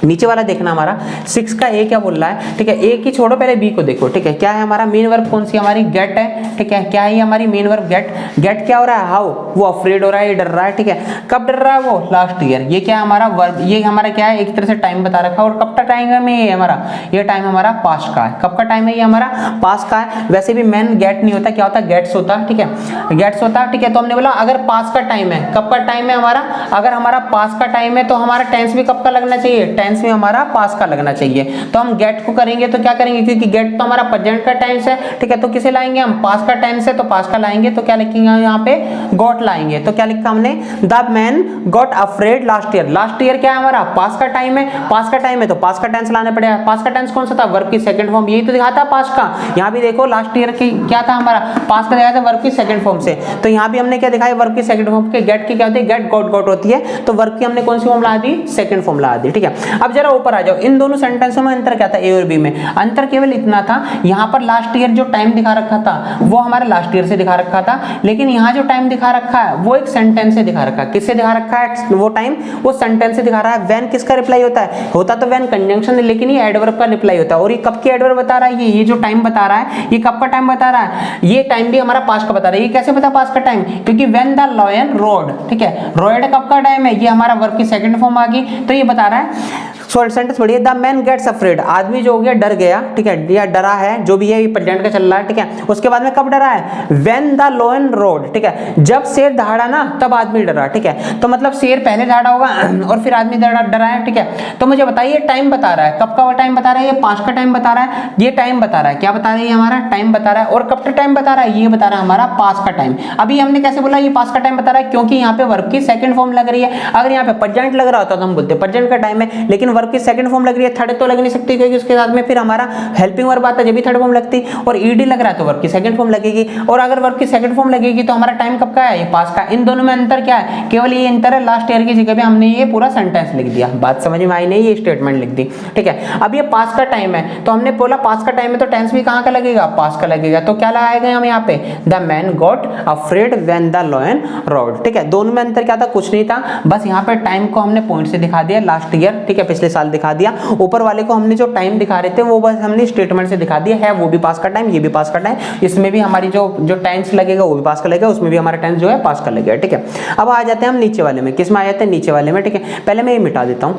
नीचे वाला देखना हमारा 6 का ए क्या बोल रहा है। ठीक है, ए की छोड़ो, पहले बी को देखो। ठीक है, क्या है हमारा मेन वर्ब, कौन सी हमारी, गेट है। ठीक है, क्या है हमारी मेन वर्ब, गेट। गेट क्या हो रहा है, हाउ, वो अफ्रेड हो रहा है, ये डर रहा है। ठीक है, कब डर रहा है वो, लास्ट ईयर। ये क्या है हमारा वर्ब, ये हमारा क्या है, एक तरह से टाइम बता रखा है। और कब का टाइम है ये हमारा, ये टाइम हमारा पास्ट का है। कब का टाइम है ये हमारा, पास्ट का है। वैसे भी मैन गेट नहीं होता, क्या होता है, गेट्स होता। ठीक है, गेट्स होता। ठीक है, तो हमने बोला अगर पास्ट का टाइम है, कब का टाइम है हमारा, अगर हमारा पास्ट का टाइम है तो हमारा टेंस भी कब का लगना चाहिए, टेंस में हमारा पास्ट का लगना चाहिए। तो हम गेट को करेंगे तो क्या करेंगे, क्योंकि गेट तो हमारा प्रेजेंट का टेंस है। ठीक है, तो किसे लाएंगे हम, पास्ट का टेंस है तो पास्ट का लाएंगे, तो क्या लिखेंगे यहाँ पे, गॉट लाएंगे। तो क्या लिखा हमने, the man got afraid last year. Last year क्या है हमारा, पास्ट का टाइम है। पास्ट का टाइम है तो पास्ट का टेंस लाना पड़ेगा। पास्ट का टेंस कौन सा था, वर्ब की सेकंड फॉर्म, यही तो दिखाता है पास्ट का। यहाँ भी देखो लास्ट ईयर की क्या था हमारा, पास्ट का दिखाया था वर्ब की सेकंड फॉर्म से। तो यहाँ भी हमने क्या दिखाया, वर्ब की सेकंड फॉर्म के, गेट की क्या होती है, गेट गॉट गॉट होती है। तो वर्ब की हमने कौन सी फॉर्म ला दी, सेकंड फॉर्म ला दी। ठीक है, अब जरा ऊपर आ जाओ, इन दोनों सेंटेंसों में अंतर क्या था ए और बी में? अंतर केवल इतना था, यहाँ पर लास्ट ईयर जो टाइम दिखा रखा था वो हमारा लास्ट ईयर से दिखा रखा था, लेकिन यहाँ जो टाइम दिखा रखा है वो एक सेंटेंस से दिखा रखा है। किससे दिखा रखा है वो टाइम? वो सेंटेंस से दिखा रहा है। व्हेन किसका रिप्लाई होता है? होता तो व्हेन कंजंक्शन, लेकिन ये एडवर्ब का रिप्लाई होता है। और ये कब की एडवर्ब बता रहा है? ये जो टाइम बता रहा है ये कब का टाइम बता रहा है? ये टाइम भी हमारा पास्ट का बता रहा है। ये कैसे पता पास्ट का टाइम? क्योंकि व्हेन द लायन रोड, ठीक है, रोड कब का टाइम है? ये हमारा वर्ब की सेकंड फॉर्म आ गई, तो ये बता रहा है। सेंटेंस पढ़िए, द मैन गेट्स अफ्रेड, आदमी जो हो गया डर गया, ठीक है, या डरा है, जो भी है, ये प्रेजेंट का चल रहा है, ठीक है। उसके बाद में कब डरा है? व्हेन द लायन रोड, ठीक है, जब शेर दहाड़ा ना तब आदमी डरा, ठीक है। तो मतलब शेर पहले दहाड़ा होगा और फिर आदमी डरा है, ठीक है। तो मुझे बताइए टाइम बता रहा है, कब का टाइम बता रहा है? ये पास्ट का टाइम बता रहा है, ये टाइम बता रहा है, क्या बता रहा है? हमारा टाइम बता रहा है। और कब का टाइम बता रहा है? ये बता रहा है हमारा पास्ट का टाइम। अभी हमने कैसे बोला ये पास्ट का टाइम बता रहा है? क्योंकि यहाँ पे वर्ब की सेकंड फॉर्म लग रही है। अगर यहाँ पे प्रेजेंट लग रहा होता तो हम बोलते प्रेजेंट का टाइम है, लेकिन वर्ब की सेकंड फॉर्म ये थर्ड तो लग नहीं सकती, क्योंकि उसके साथ में फिर हमारा हेल्पिंग वर्ब आता है, जब भी थर्ड फॉर्म लगती, और ईडी लग रहा है तो वर्ब की सेकंड फॉर्म लगेगी। और अगर वर्ब की सेकंड फॉर्म लगेगी तो हमारा टाइम कब का है? ये पास्ट का। इन दोनों में अंतर क्या है? केवल ये अंतर है, लास्ट ईयर की जगह पे हमने ये पूरा सेंटेंस लिख दिया। बात समझ में आई नहीं? ये स्टेटमेंट लिख दी, ठीक है। अब ये पास्ट का टाइम है, तो हमने बोला पास्ट का टाइम है तो टेंस भी कहां का लगेगा? पास्ट का लगेगा। तो क्या लगाएगा हम यहाँ पे? The man got afraid when the lion roared, ठीक है। दोनों में अंतर क्या था? कुछ नहीं था, बस यहाँ पे टाइम को हमने पॉइंट से दिखा दिया, लास्ट ईयर, ठीक है, पिछले साल दिखा दिया। ऊपर वाले को हमने जो टाइम दिखा रहे थे वो बस हमने स्टेटमेंट से दिखा दिया है, वो भी पास का टाइम, ये भी पास का टाइम, इसमें भी हमारी जो टेंस लगेगा वो भी पास का लगेगा, उसमें भी हमारा टेंस जो है पास का लगेगा, ठीक है। अब आ जाते हैं हम नीचे वाले में। किस में आ जाते हैं? नीचे वाले में, ठीक है। पहले मैं ये मिटा देता हूं।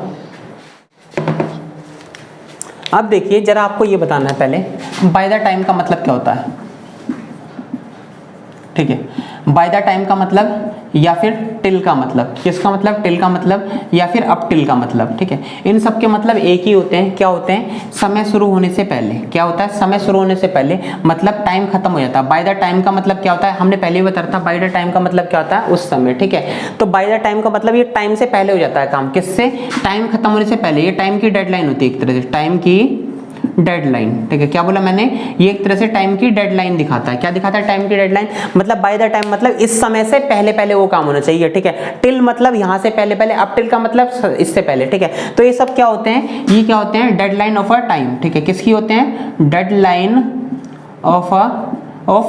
अब देखिए जरा, आपको ये बताना है पहले बाय द टाइम का मतलब क्या होता है, ठीक है। बाय द टाइम का मतलब या फिर टिल का मतलब, किसका मतलब? टिल का मतलब या फिर अप टिल का मतलब, ठीक है। इन सब के मतलब एक ही होते हैं। क्या होते हैं? समय शुरू होने से पहले। क्या होता है? समय शुरू होने से पहले, मतलब टाइम खत्म हो जाता है। बाय द टाइम का मतलब क्या होता है? हमने पहले ही बताया था बाय द टाइम का मतलब क्या होता है? उस समय, ठीक है। तो बाय द टाइम का मतलब ये टाइम से पहले हो जाता है काम। किससे? टाइम खत्म होने से पहले। ये टाइम की डेडलाइन होती है एक तरह से, टाइम की डेडलाइन, ठीक है। क्या बोला मैंने? ये एक तरह से टाइम की डेडलाइन दिखाता है। क्या दिखाता है? टाइम की डेडलाइन। मतलब बाय द टाइम मतलब इस समय से पहले पहले वो काम होना चाहिए, ठीक है। टिल मतलब यहाँ से पहले पहले, अब टिल का मतलब इससे पहले, ठीक है। तो ये सब क्या होते हैं? ये क्या होते हैं? डेडलाइन ऑफ अ टाइम, ठीक है। किसकी होते हैं? डेडलाइन ऑफ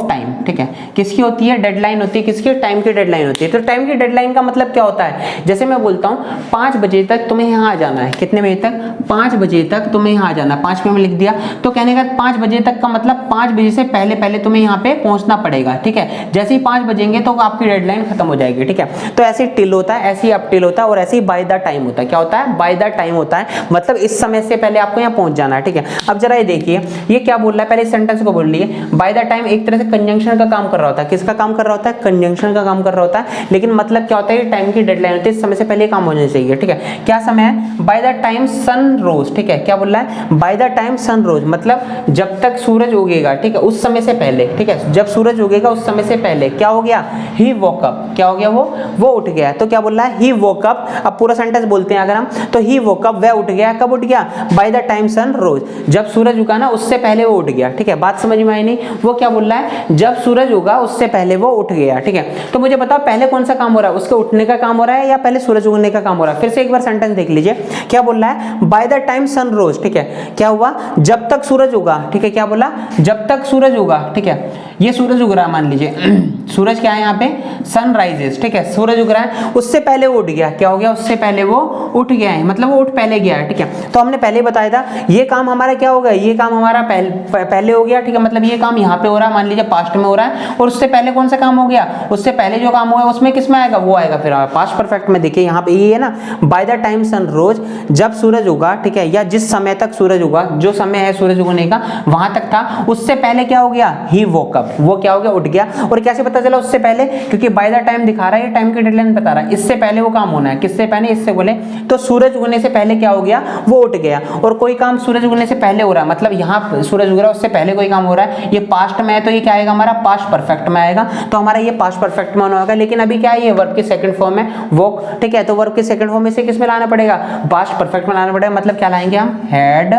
टाइम, ठीक है। किसकी होती है? डेडलाइन होती है। किसकी? टाइम की डेडलाइन होती है। तो टाइम की डेडलाइन का मतलब क्या होता है? जैसे मैं बोलता हूँ 5 बजे तक तुम्हें यहाँ आ जाना है। कितने बजे तक? 5 बजे तक तुम्हें यहाँ आ जाना है। 5 पे मैं लिख दिया, तो कहने का 5 बजे तक का मतलब 5 बजे से पहले पहले तुम्हें यहाँ पे पहुंचना पड़ेगा, ठीक है। जैसे ही 5 बजेंगे तो आपकी डेडलाइन खत्म हो जाएगी, ठीक है। तो ऐसे टिल होता है, ऐसे ही अप टिल होता है, और ऐसे ही बाय द टाइम होता है। क्या होता है? बाय द टाइम होता है, मतलब इस समय से पहले आपको यहाँ पहुंच जाना है, ठीक है। अब जरा ये देखिए ये क्या बोल रहा है, पहले इस सेंटेंस को बोल लिए। बाय द टाइम एक तरह से कंजंक्शन का काम कर रहा होता है। किसका काम कर रहा होता है? कंजंक्शन का काम कर रहा होता है। लेकिन मतलब क्या होता है? टाइम की डेडलाइन होती है, इस समय से पहले काम होना चाहिए, ठीक है। क्या समय है? बाय द टाइम सन रोज, ठीक है। क्या बोल रहा है? बाय द टाइम सन रोज मतलब जब तक सूरज उगेगा, ठीक है, उस समय से पहले, ठीक है। जब सूरज उगेगा उस समय से पहले क्या हो गया? ही वोक अप। क्या हो गया? वो उठ गया। तो क्या बोल रहा है? ही वोक अप। अब पूरा सेंटेंस बोलते हैं अगर हम, तो ही वोक अप, वह उठ गया। कब उठ गया? बाय द टाइम सन रोज, जब सूरज उगा ना उससे पहले वो उठ गया, ठीक है। बात समझ में आई नहीं? वो क्या बोल रहा है? जब सूरज उगा उससे पहले वो उठ गया, ठीक है। तो मुझे बताओ पहले कौन सा काम हो रहा है? उसके उठने का काम हो रहा है या पहले सूरज उगने का काम हो रहा है? फिर से एक बार सेंटेंस देख लीजिए। क्या बोल रहा है? बाय द टाइम सन रोज, ठीक है। क्या हुआ? जब तक सूरज उगा, ठीक है। क्या बोला? जब तक सूरज उगा, ठीक है। ये सूरज उग रहा है, मान लीजिए सूरज क्या है यहाँ पे? सन राइजेस, ठीक है। सूरज उग रहा है, उससे पहले वो उठ गया। क्या हो गया? उससे पहले वो उठ गया है, मतलब वो उठ पहले गया है, ठीक है। तो हमने पहले ही बताया था ये काम हमारा क्या होगा? ये काम हमारा पहले हो गया, ठीक है। मतलब ये काम यहाँ पे हो रहा है, मान लीजिए पास्ट में हो रहा है, और उससे पहले कौन सा काम हो गया? उससे पहले जो काम हुआ उसमें किस में आएगा? वो आएगा फिर पास्ट परफेक्ट में। देखिए यहाँ पे ये है ना, बाय द टाइम सन रोज, जब सूरज उगा, ठीक है, या जिस समय तक सूरज उगा, जो समय है सूरज उगने का वहां तक था, उससे पहले क्या हो गया? ही वोक अप। वो क्या हो गया? उठ गया। और कैसे पता चला उससे पहले? क्योंकि बाय द टाइम दिखा रहा है, ये टाइम की डेडलाइन बता रहा है, इससे पहले वो काम होना है। किससे पहले? इससे बोले तो सूरज उगने से पहले क्या हो गया? वो उठ गया। और कोई काम सूरज उगने से पहले हो रहा है, मतलब यहाँ सूरज उग रहा है उससे पहले कोई काम हो रहा है, ये पास्ट में है, तो ये क्या आएगा? हमारा पास्ट परफेक्ट में आएगा। तो हमारा ये पास्ट परफेक्ट में होगा। लेकिन अभी क्या है? ये वर्ब की सेकंड फॉर्म है, वॉक, ठीक है। तो वर्ब की सेकंड फॉर्म में से किस में लाना पड़ेगा? पास्ट परफेक्ट में लाना पड़ेगा। मतलब क्या लाएंगे हम? हैड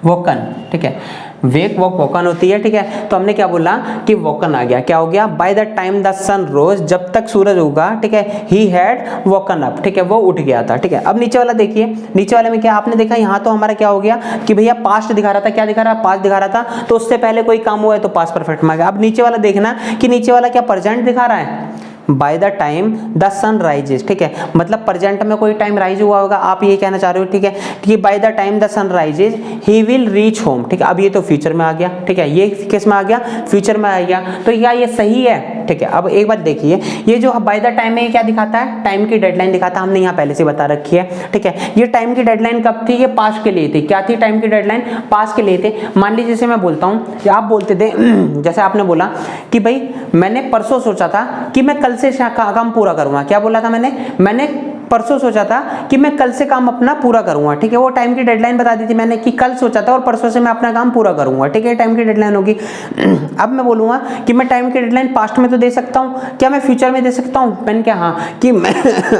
वोकन, ठीक है। वेक वॉक वॉकन होती है, ठीक है। तो हमने क्या बोला कि वॉकन आ गया, क्या हो गया, बाय द टाइम द सन रोज, जब तक सूरज उगा, ठीक है, ही हैड वॉकन अप, ठीक है, वो उठ गया था, ठीक है। अब नीचे वाला देखिए, नीचे वाले में क्या आपने देखा, यहाँ तो हमारा क्या हो गया कि भैया पास्ट दिखा रहा था, क्या दिखा रहा है, पास्ट दिखा रहा था, तो उससे पहले कोई काम हुआ है तो पास्ट परफेक्ट में आ गया। अब नीचे वाला देखना कि नीचे वाला क्या प्रेजेंट दिखा रहा है, by the time the sun rises, ठीक है, मतलब प्रेजेंट में कोई टाइम राइज हुआ होगा, आप ये कहना चाह रहे हो, ठीक है, कि by the time the sun rises he will reach home, ठीक है। अब ये तो फ्यूचर में आ गया, ठीक है, ये किस में आ गया, फ्यूचर में आ गया, तो क्या ये सही है, ठीक है। अब एक बात देखिए, ये जो बाय द टाइम में क्या दिखाता है, टाइम की डेडलाइन दिखाता है, हमने यहाँ पहले से बता रखी है, ठीक है। ये टाइम की डेडलाइन कब थी, ये पास्ट के लिए थी, क्या थी टाइम की डेडलाइन, पास्ट के लिए थे। मान लीजिए जैसे मैं बोलता हूँ, आप बोलते थे जैसे आपने बोला कि भाई मैंने परसों सोचा था कि मैं कल से काम पूरा करूंगा, क्या बोला था मैंने परसों सोचा था कि मैं कल से काम अपना पूरा करूंगा, ठीक है, वो टाइम की डेडलाइन बता दी थी मैंने कि कल सोचा था और परसों से मैं अपना काम पूरा करूंगा, ठीक है, टाइम की डेडलाइन होगी। अब मैं बोलूंगा कि मैं टाइम की डेडलाइन पास्ट में तो दे सकता हूं, क्या मैं फ्यूचर में दे सकता हूं, मैंने क्या, हाँ, कि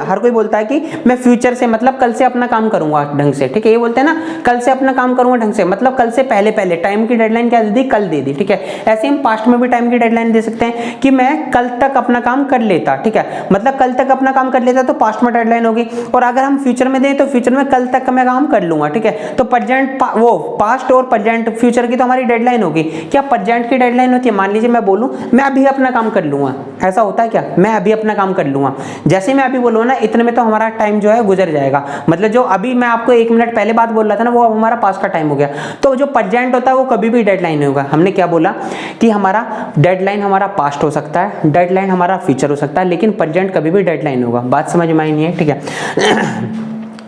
हर कोई बोलता है कि मैं फ्यूचर से मतलब कल से अपना काम करूंगा ढंग से, ठीक है, ये बोलते हैं ना, कल से अपना काम करूंगा ढंग से, मतलब कल से पहले पहले टाइम की डेडलाइन क्या दे दी, कल दे दी, ठीक है। ऐसे हम पास्ट में भी टाइम की डेडलाइन दे सकते हैं कि मैं कल तक अपना काम कर लेता, ठीक है, मतलब कल तक अपना काम कर लेता तो पास्ट में डेडलाइन होगी, और अगर हम फ्यूचर में दें तो फ्यूचर में कल तक का मैं काम कर लूंगा, ठीक है। तो प्रेजेंट वो पास्ट और प्रेजेंट फ्यूचर की तो हमारी डेडलाइन होगी, क्या प्रेजेंट की डेडलाइन होती है, मान लीजिए मैं बोलूं मैं अभी अपना काम कर लूंगा, ऐसा होता है क्या, मैं अभी अपना काम कर लूंगा, जैसे मैं अभी बोलूंगा ना इतने में तो हमारा टाइम जो है गुजर जाएगा, मतलब जो अभी मैं आपको 1 मिनट पहले बात बोल रहा था ना वो हमारा पास्ट का टाइम हो गया। तो जो प्रेजेंट होता है वो कभी भी डेडलाइन होगा। हमने क्या बोला कि हमारा डेडलाइन हमारा पास्ट हो सकता है, डेडलाइन हमारा फ्यूचर हो सकता है, लेकिन प्रेजेंट कभी भी डेडलाइन होगा। बात समझ में आई नहीं है, ठीक है।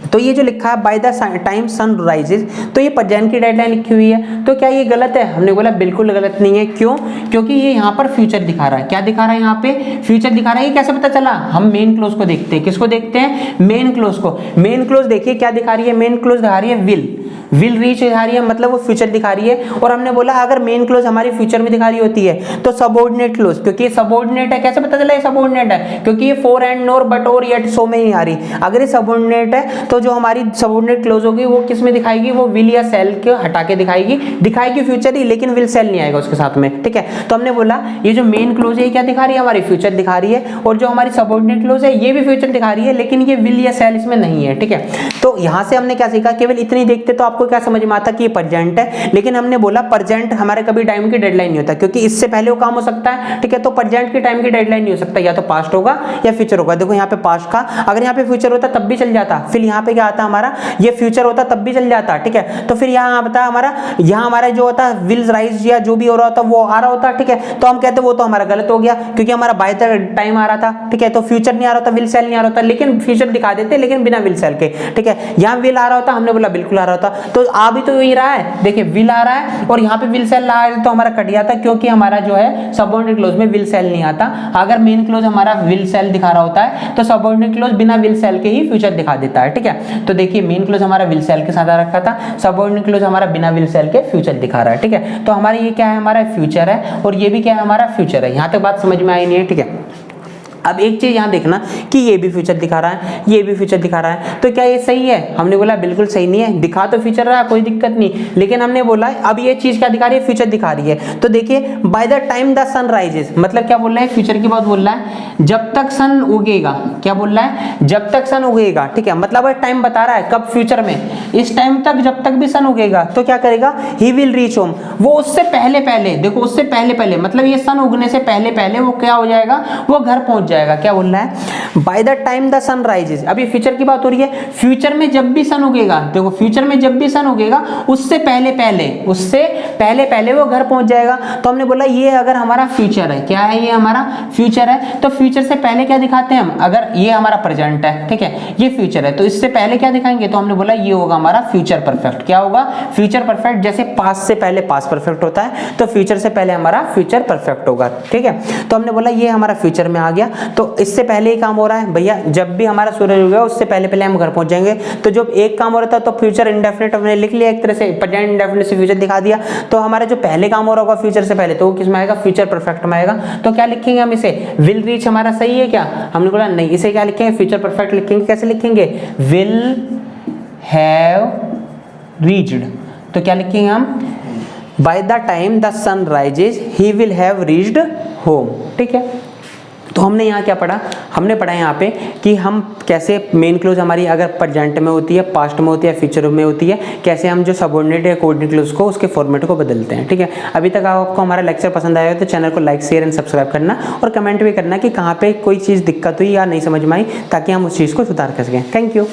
तो ये जो लिखा है by the time sun rises, तो ये प्रेजेंट की डेडलाइन लिखी हुई है, तो क्या ये गलत है, हमने बोला बिल्कुल गलत नहीं है। क्यों, क्योंकि ये यहाँ पर फ्यूचर दिखा रहा है, क्या दिखा रहा है, यहाँ पे फ्यूचर दिखा रहा है। ये कैसे पता चला, हम मेन क्लोज को देखते हैं, किसको देखते हैं, मेन क्लोज को। मेन क्लोज देखिए क्या दिखा रही है, मेन क्लोज दिखा रही है विल रीच दिखा रही है, मतलब वो फ्यूचर दिखा रही है। और हमने बोला अगर मेन क्लोज हमारी फ्यूचर में दिखा रही होती है तो सबऑर्डिनेट क्लोज, क्योंकि ये सबऑर्डिनेट है, कैसे पता चला ये सबऑर्डिनेट है, क्योंकि ये फॉर एंड नोर बट और येट सो में नहीं आ रही। अगर ये सबऑर्डिनेट है तो जो हमारी सबऑर्डिनेट क्लोज होगी वो किस में दिखाएगी, वो विल या सेल को हटा के दिखाएगी फ्यूचर ही, लेकिन विल सेल नहीं आएगा उसके साथ में, ठीक है। तो हमने बोला ये जो मेन क्लोज है ये क्या दिखा रही है, हमारी फ्यूचर दिखा रही है, और जो हमारी सबऑर्डिनेट क्लोज है ये भी फ्यूचर दिखा रही है, लेकिन ये विल या सेल इसमें नहीं है, ठीक है। तो यहां से हमने क्या सीखा, केवल इतनी देखते तो आपको क्या समझ में आता कि ये प्रेजेंट है, लेकिन हमने बोला प्रेजेंट हमारे कभी टाइम की डेडलाइन नहीं होता, क्योंकि इससे पहले वो काम हो सकता है, ठीक है। तो प्रेजेंट की टाइम की डेडलाइन नहीं हो सकता, या तो पास्ट होगा या फ्यूचर होगा। देखो यहाँ पे पास्ट का, अगर यहाँ पे फ्यूचर होता तब भी चल जाता, फिर यहाँ पे क्या आता हमारा, ये फ्यूचर होता तब भी चल जाता, ठीक है। तो फिर यहाँ बता हमारा, यहाँ हमारा जो होता विल राइज या जो भी हो रहा होता वो आ रहा होता, ठीक है। तो हम कहते वो तो हमारा गलत हो गया, क्योंकि हमारा बाय द टाइम आ रहा था, ठीक है, तो फ्यूचर नहीं आ रहा था, विल सेल नहीं आ रहा था, लेकिन फ्यूचर दिखा देते लेकिन बिना विल सेल के, ठीक है। यहाँ विल आ रहा होता, हमने बोला बिल्कुल आ रहा होता, तो आ भी तो यही रहा है, देखिए विल आ रहा है और यहाँ पे विल सेल आ रहा है, तो हमारा कट गया था, क्योंकि हमारा जो है सबऑर्डिनेट क्लोज में विल सेल नहीं आता। अगर मेन क्लोज हमारा विल सेल दिखा रहा होता है तो सबऑर्डिनेट क्लोज बिना विल सेल के ही फ्यूचर दिखा देता है, ठीक है। तो देखिए मेन क्लोज हमारा विल सेल के साथ आ रखा था, सबऑर्डिनेट क्लोज हमारा बिना विल सेल के फ्यूचर दिखा रहा है, ठीक है। तो हमारा ये क्या है, हमारा फ्यूचर है, और ये भी क्या है, हमारा फ्यूचर है। यहाँ तक बात समझ में आई नहीं है, ठीक है। अब एक चीज यहाँ देखना कि ये भी फ्यूचर दिखा रहा है, ये भी फ्यूचर दिखा रहा है, तो क्या ये सही है, हमने बोला बिल्कुल सही नहीं है। दिखा तो फ्यूचर रहा है, कोई दिक्कत नहीं, लेकिन हमने बोला अब ये चीज क्या दिखा रही है, फ्यूचर दिखा रही है। तो देखिए by the time the sun rises, मतलब क्या बोल रहा है, फ्यूचर की बात बोल रहा है, जब तक सन उगेगा, क्या बोल रहा है, जब तक सन उगेगा, ठीक है। मतलब टाइम बता रहा है कब, फ्यूचर में, इस टाइम तक जब तक भी सन उगेगा तो क्या करेगा, ही विल रीच होम, वो उससे पहले पहले, देखो उससे पहले पहले, मतलब ये सन उगने से पहले पहले वो क्या हो जाएगा, वो घर पहुंच जाएगा। क्या बोल रहा है, by the time the sun rises, अभी फ्यूचर की बात हो रही है, फ्यूचर में जब भी सन उगेगा, देखो फ्यूचर में जब भी सन उगेगा उससे पहले पहले वो घर पहुंच जाएगा। तो हमने बोला ये अगर हमारा फ्यूचर है, क्या है, ये हमारा फ्यूचर है, तो फ्यूचर से पहले क्या दिखाते हैं हम, अगर ये हमारा प्रेजेंट है, ठीक है, ये फ्यूचर है, तो इससे पहले क्या दिखाएंगे, तो हमने बोला ये होगा हमारा फ्यूचर परफेक्ट। क्या होगा, फ्यूचर परफेक्ट, जैसे पास्ट से पहले पास्ट परफेक्ट होता है तो फ्यूचर से पहले हमारा फ्यूचर परफेक्ट होगा, ठीक है। तो हमने बोला ये हमारा फ्यूचर में आ गया, तो इससे पहले ही काम हो रहा है भैया, जब भी हमारा सूरज उगेगा उससे पहले पहले हम घर पहुंच जाएंगे। तो जब एक काम हो रहा था तो फ्यूचर इंडेफिनिट हमने लिख लिया, एक तरह से प्रेजेंट इंडेफिनिट से फ्यूचर दिखा दिया। तो हमारा जो पहले काम हो रहा होगा फ्यूचर से पहले, तो वो किस में आएगा, फ्यूचर परफेक्ट में आएगा। तो क्या लिखेंगे हम इसे, विल रीच हमारा सही है क्या, हमने बोला नहीं, इसे क्या लिखेंगे, फ्यूचर परफेक्ट लिखेंगे। कैसे लिखेंगे, विल हैव रीच्ड, तो क्या लिखेंगे हम, by the time the sun rises he will have reached home. ठीक है, तो हमने यहाँ क्या पढ़ा, हमने पढ़ा यहाँ पे कि हम कैसे मेन क्लोज हमारी अगर प्रेजेंट में होती है, पास्ट में होती है, फ्यूचर में होती है, कैसे हम जो सबऑर्डिनेट या कोऑर्डिनेट क्लोज को उसके फॉर्मेट को बदलते हैं। ठीक है, अभी तक आपको हमारा लेक्चर पसंद आया हो तो चैनल को लाइक शेयर एंड सब्सक्राइब करना और कमेंट भी करना कि कहाँ पे कोई चीज़ दिक्कत हुई या नहीं समझ में आई, ताकि हम उस चीज़ को सुधार कर सकें। Thank you.